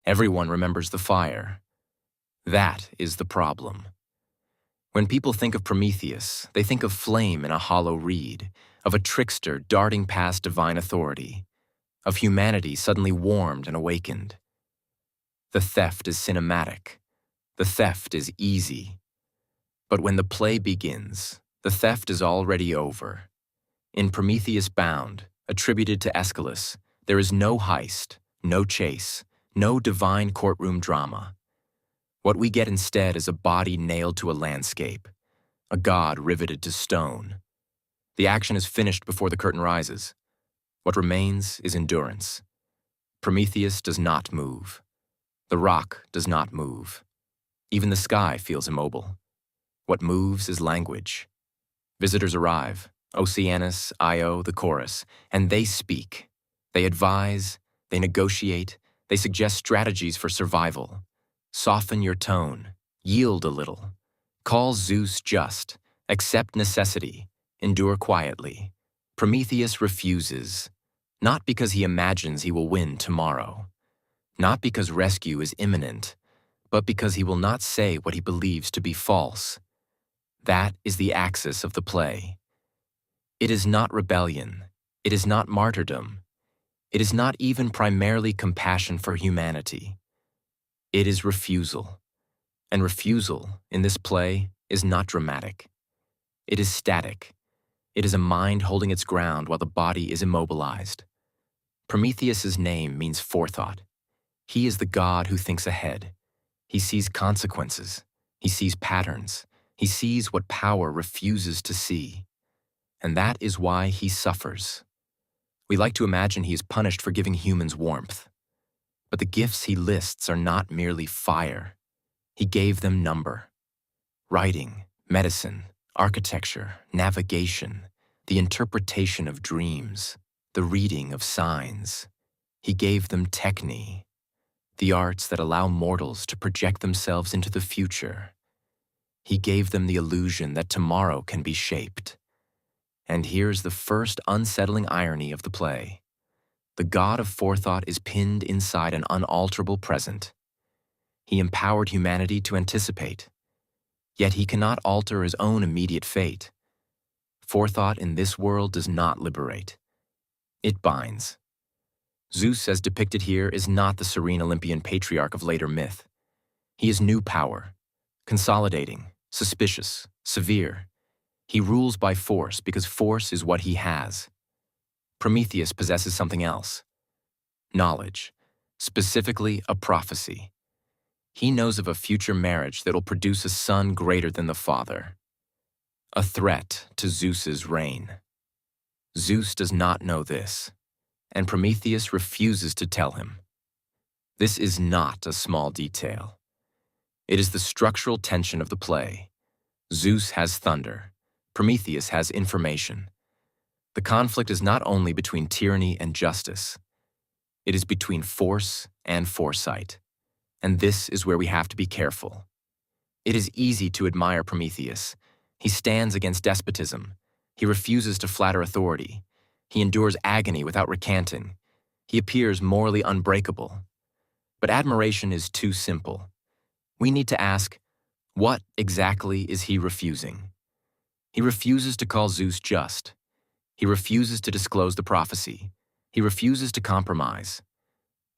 Everyone remembers the fire. That is the problem. When people think of Prometheus, they think of flame in a hollow reed, of a trickster darting past divine authority, of humanity suddenly warmed and awakened. The theft is cinematic. The theft is easy. But when the play begins, the theft is already over. In Prometheus Bound, attributed to Aeschylus, there is no heist, no chase, no divine courtroom drama. What we get instead is a body nailed to a landscape, a god riveted to stone. The action is finished before the curtain rises. What remains is endurance. Prometheus does not move. The rock does not move. Even the sky feels immobile. What moves is language. Visitors arrive, Oceanus, Io, the chorus, and they speak. They advise, they negotiate, they suggest strategies for survival. Soften your tone, yield a little. Call Zeus just, accept necessity, endure quietly. Prometheus refuses, not because he imagines he will win tomorrow, not because rescue is imminent, but because he will not say what he believes to be false. That is the axis of the play. It is not rebellion. It is not martyrdom. It is not even primarily compassion for humanity. It is refusal. And refusal, in this play, is not dramatic. It is static. It is a mind holding its ground while the body is immobilized. Prometheus's name means forethought. He is the god who thinks ahead. He sees consequences. He sees patterns. He sees what power refuses to see. And that is why he suffers. We like to imagine he is punished for giving humans warmth. But the gifts he lists are not merely fire. He gave them number. Writing, medicine, architecture, navigation, the interpretation of dreams, the reading of signs. He gave them techne, the arts that allow mortals to project themselves into the future. He gave them the illusion that tomorrow can be shaped. And here's the first unsettling irony of the play. The god of forethought is pinned inside an unalterable present. He empowered humanity to anticipate, yet he cannot alter his own immediate fate. Forethought in this world does not liberate. It binds. Zeus, as depicted here, is not the serene Olympian patriarch of later myth. He is new power, consolidating, suspicious, severe. He rules by force because force is what he has. Prometheus possesses something else. Knowledge, specifically a prophecy. He knows of a future marriage that will produce a son greater than the father. A threat to Zeus's reign. Zeus does not know this, and Prometheus refuses to tell him. This is not a small detail. It is the structural tension of the play. Zeus has thunder. Prometheus has information. The conflict is not only between tyranny and justice. It is between force and foresight. And this is where we have to be careful. It is easy to admire Prometheus. He stands against despotism. He refuses to flatter authority. He endures agony without recanting. He appears morally unbreakable. But admiration is too simple. We need to ask, what exactly is he refusing? He refuses to call Zeus just. He refuses to disclose the prophecy. He refuses to compromise.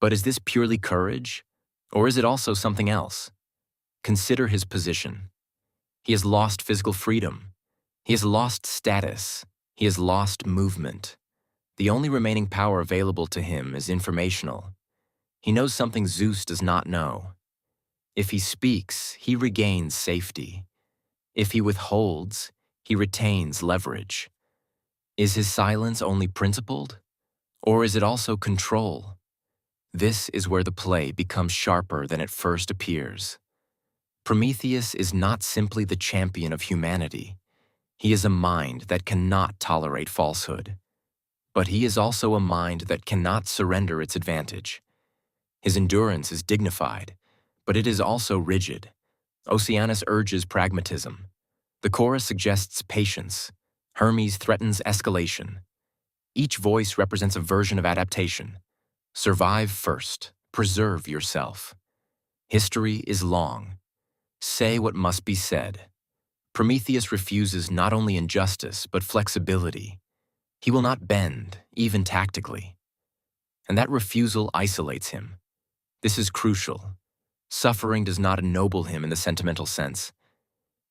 But is this purely courage, or is it also something else? Consider his position. He has lost physical freedom. He has lost status. He has lost movement. The only remaining power available to him is informational. He knows something Zeus does not know. If he speaks, he regains safety. If he withholds, he retains leverage. Is his silence only principled, or is it also control? This is where the play becomes sharper than it first appears. Prometheus is not simply the champion of humanity. He is a mind that cannot tolerate falsehood. But he is also a mind that cannot surrender its advantage. His endurance is dignified, but it is also rigid. Oceanus urges pragmatism. The chorus suggests patience. Hermes threatens escalation. Each voice represents a version of adaptation. Survive first, Preserve yourself. History is long. Say what must be said. Prometheus refuses not only injustice, but flexibility. He will not bend, even tactically. And that refusal isolates him. This is crucial. Suffering does not ennoble him in the sentimental sense.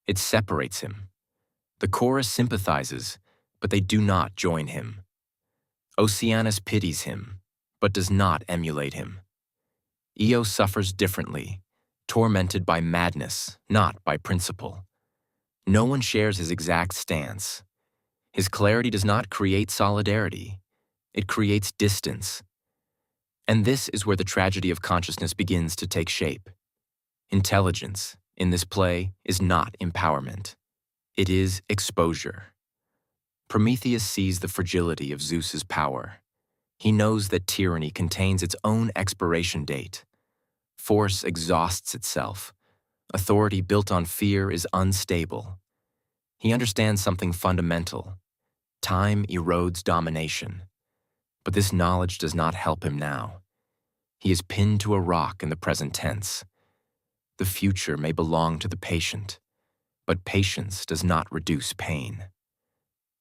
It separates him. The chorus sympathizes, but they do not join him. Oceanus pities him, but does not emulate him. Io suffers differently, tormented by madness, not by principle. No one shares his exact stance. His clarity does not create solidarity. It creates distance. And this is where the tragedy of consciousness begins to take shape. Intelligence, in this play, is not empowerment. It is exposure. Prometheus sees the fragility of Zeus's power. He knows that tyranny contains its own expiration date. Force exhausts itself. Authority built on fear is unstable. He understands something fundamental. Time erodes domination. But this knowledge does not help him now. He is pinned to a rock in the present tense. The future may belong to the patient, but patience does not reduce pain.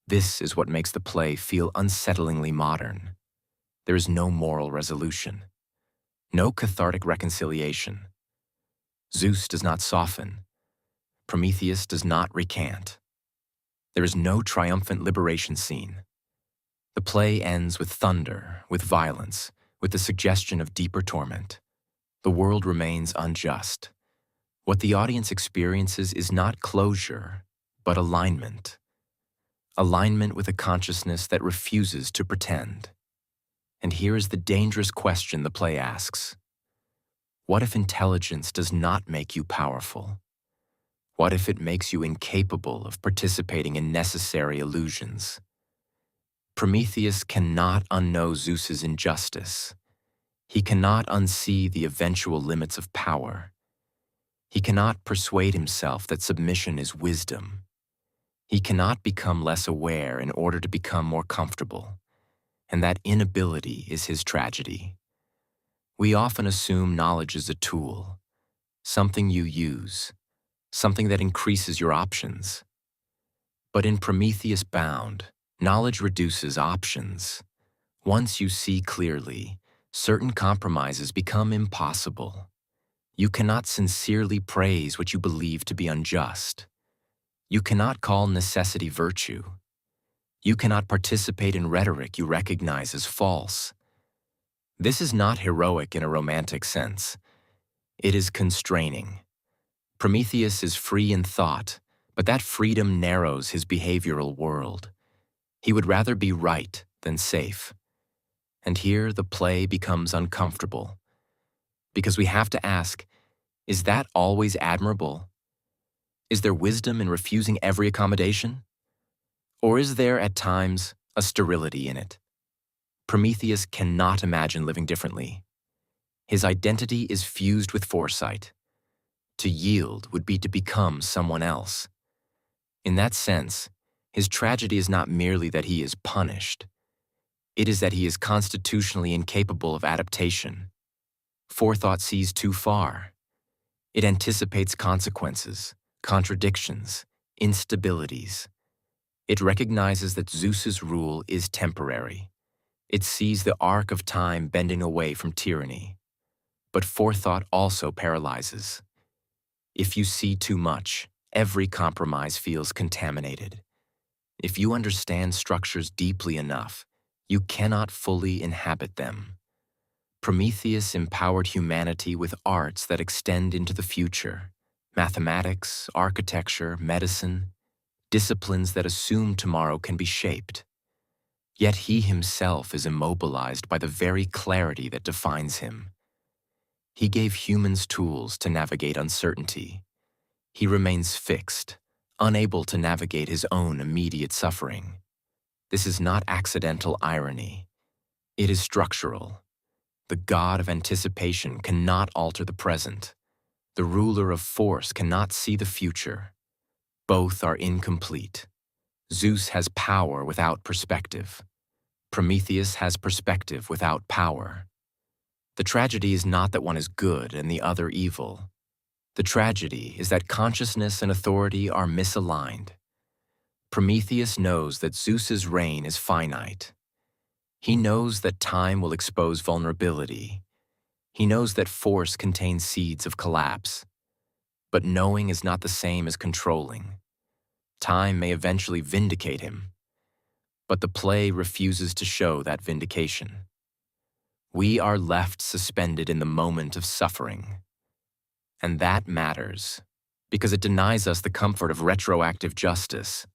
This is what makes the play feel unsettlingly modern. There is no moral resolution, no cathartic reconciliation. Zeus does not soften. Prometheus does not recant. There is no triumphant liberation scene. The play ends with thunder, with violence, with the suggestion of deeper torment. The world remains unjust. What the audience experiences is not closure, but alignment. Alignment with a consciousness that refuses to pretend. And here is the dangerous question the play asks. What if intelligence does not make you powerful? What if it makes you incapable of participating in necessary illusions? Prometheus cannot unknow Zeus's injustice. He cannot unsee the eventual limits of power. He cannot persuade himself that submission is wisdom. He cannot become less aware in order to become more comfortable, and that inability is his tragedy. We often assume knowledge is a tool, something you use, something that increases your options. But in Prometheus Bound, knowledge reduces options. Once you see clearly, certain compromises become impossible. You cannot sincerely praise what you believe to be unjust. You cannot call necessity virtue. You cannot participate in rhetoric you recognize as false. This is not heroic in a romantic sense. It is constraining. Prometheus is free in thought, but that freedom narrows his behavioral world. He would rather be right than safe. And here the play becomes uncomfortable. Because we have to ask, is that always admirable? Is there wisdom in refusing every accommodation? Or is there, at times, a sterility in it? Prometheus cannot imagine living differently. His identity is fused with foresight. To yield would be to become someone else. In that sense, his tragedy is not merely that he is punished. It is that he is constitutionally incapable of adaptation. Forethought sees too far. It anticipates consequences, contradictions, instabilities. It recognizes that Zeus's rule is temporary. It sees the arc of time bending away from tyranny. But forethought also paralyzes. If you see too much, every compromise feels contaminated. If you understand structures deeply enough, you cannot fully inhabit them. Prometheus empowered humanity with arts that extend into the future. Mathematics, architecture, medicine, disciplines that assume tomorrow can be shaped. Yet he himself is immobilized by the very clarity that defines him. He gave humans tools to navigate uncertainty. He remains fixed, unable to navigate his own immediate suffering. This is not accidental irony. It is structural. The god of anticipation cannot alter the present. The ruler of force cannot see the future. Both are incomplete. Zeus has power without perspective. Prometheus has perspective without power. The tragedy is not that one is good and the other evil. The tragedy is that consciousness and authority are misaligned. Prometheus knows that Zeus's reign is finite. He knows that time will expose vulnerability. He knows that force contains seeds of collapse. But knowing is not the same as controlling. Time may eventually vindicate him, but the play refuses to show that vindication. We are left suspended in the moment of suffering. And that matters, because it denies us the comfort of retroactive justice.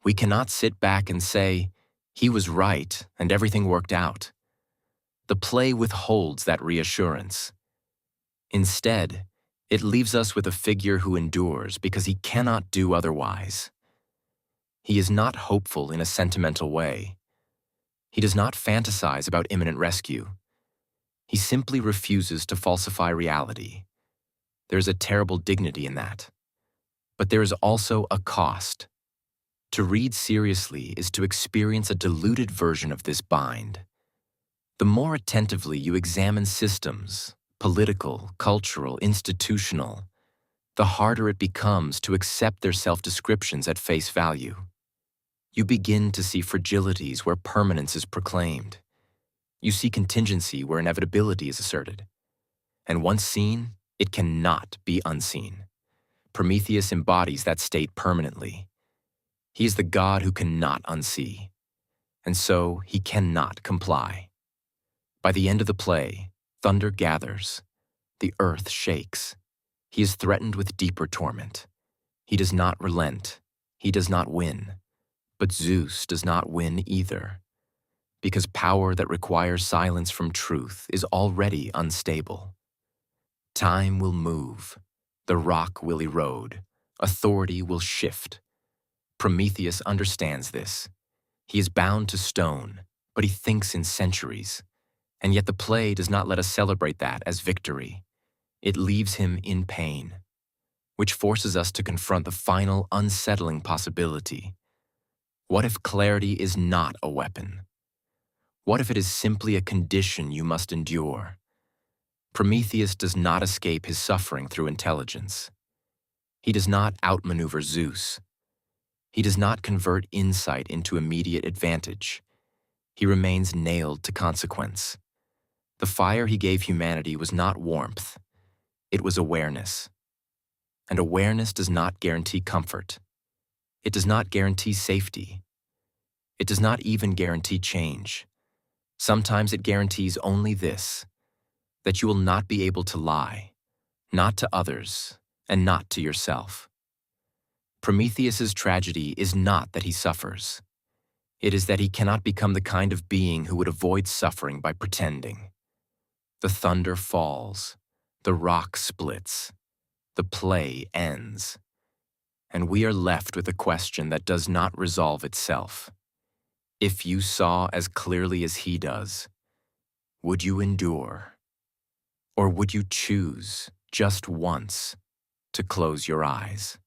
We cannot sit back and say, he was right and everything worked out. The play withholds that reassurance. Instead, it leaves us with a figure who endures because he cannot do otherwise. He is not hopeful in a sentimental way. He does not fantasize about imminent rescue. He simply refuses to falsify reality. There is a terrible dignity in that. But there is also a cost. To read seriously is to experience a diluted version of this bind. The more attentively you examine systems, political, cultural, institutional, the harder it becomes to accept their self-descriptions at face value. You begin to see fragilities where permanence is proclaimed. You see contingency where inevitability is asserted. And once seen, it cannot be unseen. Prometheus embodies that state permanently. He is the god who cannot unsee, and so he cannot comply. By the end of the play, thunder gathers. The earth shakes. He is threatened with deeper torment. He does not relent. He does not win. But Zeus does not win either, because power that requires silence from truth is already unstable. Time will move. The rock will erode. Authority will shift. Prometheus understands this. He is bound to stone, but he thinks in centuries. And yet the play does not let us celebrate that as victory. It leaves him in pain, which forces us to confront the final unsettling possibility. What if clarity is not a weapon? What if it is simply a condition you must endure? Prometheus does not escape his suffering through intelligence. He does not outmaneuver Zeus. He does not convert insight into immediate advantage. He remains nailed to consequence. The fire he gave humanity was not warmth. It was awareness. And awareness does not guarantee comfort. It does not guarantee safety. It does not even guarantee change. Sometimes it guarantees only this, that you will not be able to lie, not to others, and not to yourself. Prometheus's tragedy is not that he suffers. It is that he cannot become the kind of being who would avoid suffering by pretending. The thunder falls, the rock splits, the play ends, and we are left with a question that does not resolve itself. If you saw as clearly as he does, would you endure? Or would you choose, just once, to close your eyes?